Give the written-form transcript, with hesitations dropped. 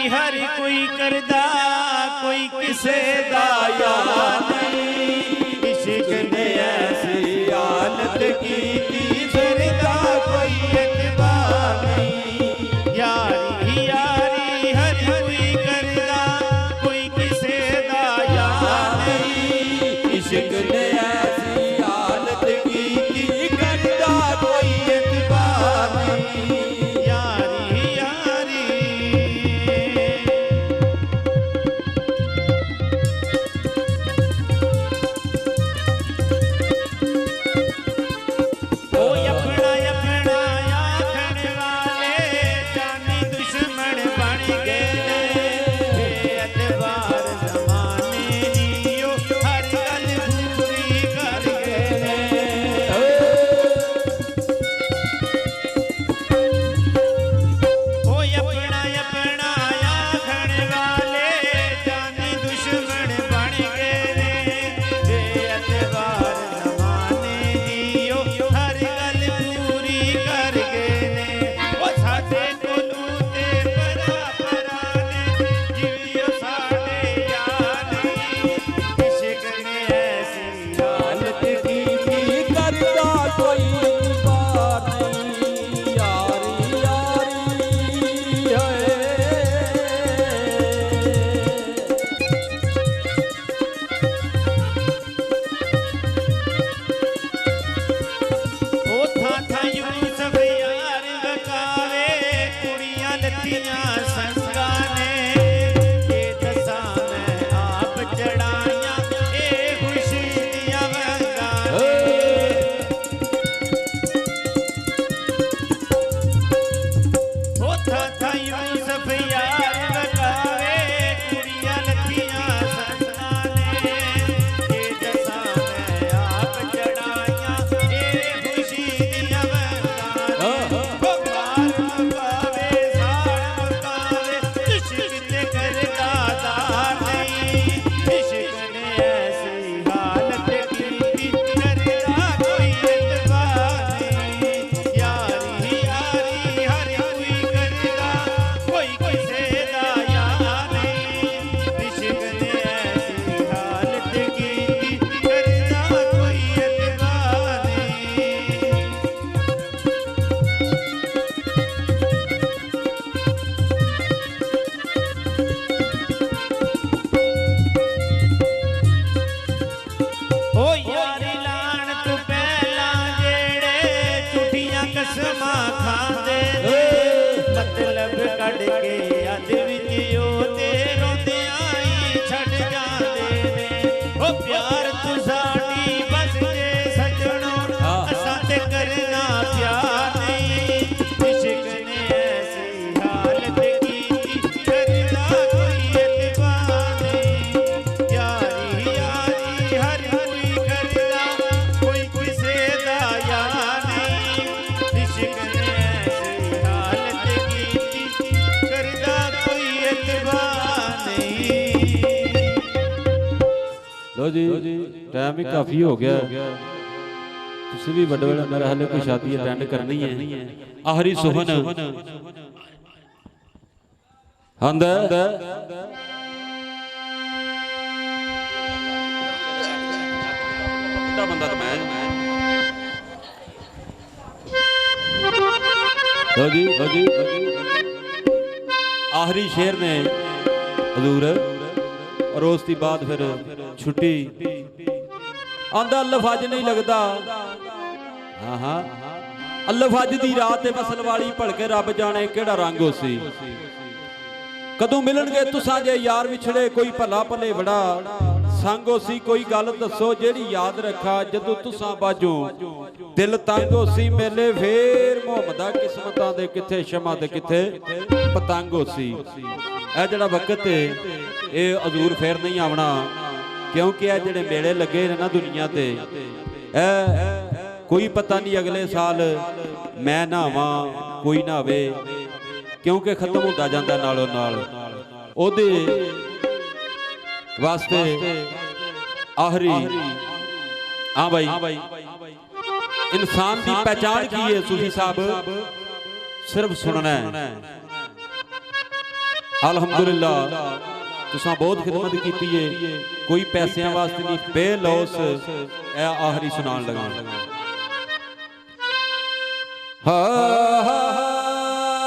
हर कोई करदा कोई किसे दा याद नहीं। इश्क ने ऐसी हालत की फिर दा कोई एतबार नहीं। यारी यारी हर कोई करदा कोई किसे दा याद नहीं। इश्क ने ऐसी हालत की करदा कोई एतबार नहीं। यारी यारी कोई अपना अपना आखण वाले जानी दुश्मन बन गए। बेअतबार ज़माने जियो हर गल पूरी कर गए। कोई अपना अपना आखण वाले जानी दुश्मन बन गए। बेअतबार ज़माने जियो हर गल पूरी कर गए। ओ साडे कोलू ते परा परा ने जिवियो साडे यार नहीं। इश्क ने ऐसी हालत की करदा कोई एतबार नहीं। यारी यारी हाय ओ था यूसुफ यार बकावे कुड़ियां लत्तियां संगा ने। ये दसा मैं आप चढ़ाइयां ए खुशी दियां वंगा ने। ओ था यूसुफ यार बकावे कुड़ियां लत्तियां संगा ने। ये दसा मैं आप चढ़ाइयां ए खुशी दियां वंगा ने। ओ पार मुकावे साड़ मुकावे इश्क ते करदा दार नहीं। इश्क ने ऐसी हालत की करदा कोई एतबार नहीं। यारी यारी हर कोई करदा कोई किसे दा यार नहीं। इश्क ने ऐसी हालत की करदा कोई एतबार नहीं। ओ यारी लान तू पहला जेड़े झूठियां कसमां खांदे ने। मतलब कढ़ के अध विच ओ ते रोंदियां ही छड़ जांदे ने। ओ प्यार तू साडी बस जे सजणो असां ते करना प्यार नहीं। इश्क ने ऐसी हालत की करदा कोई एतबार नहीं। यारी यारी हर कोई करदा कोई किसे दा यार नहीं। इश्क ने ऐसी हालत की करदा कोई एतबार नहीं। लो जी टाइम भी काफी हो गया। तुसी भी बड़े बड़े मेरे हाले कोई शादी अटेंड करनी है। आखिरी सुहन आंदा बंदा तो मैं लो जी आखिरी शेर ने हजूर और उसके बाद फिर छुट्टी आंदा लफज नहीं लगता। हाँ हाँ लफज दी रात मसल वाली भड़के रब जाने केड़ा रंग होसी। कदों मिलणगे तुसां जे यार विछड़े कोई भला भले बड़ा संग होसी। कोई गल दसो जेड़ी याद रखा जदों तुसां बाजो दिल तंग होसी। मेले फेर मोहम्मदा किस्मतां दे किथे शमा दे किथे पतंग होसी। ए जड़ा वक्त है ये हजूर फिर नहीं आवना क्योंकि ये जेड़े मेले लगे ने ना दुनिया ते कोई पता नहीं अगले साल मैं ना आवां कोई ना आवे क्योंकि खत्म होता जाता नालों नाल। ओदे वास्ते आखिरी हाँ भाई इंसान की पहचान की है सूफी साहब सिर्फ सुनना है। अलहमदुलिल्ला तुसा बहुत खिदमत की है, कोई पैसों वास्ते नहीं, बेलौस आखिरी सुनान लगा। हाँ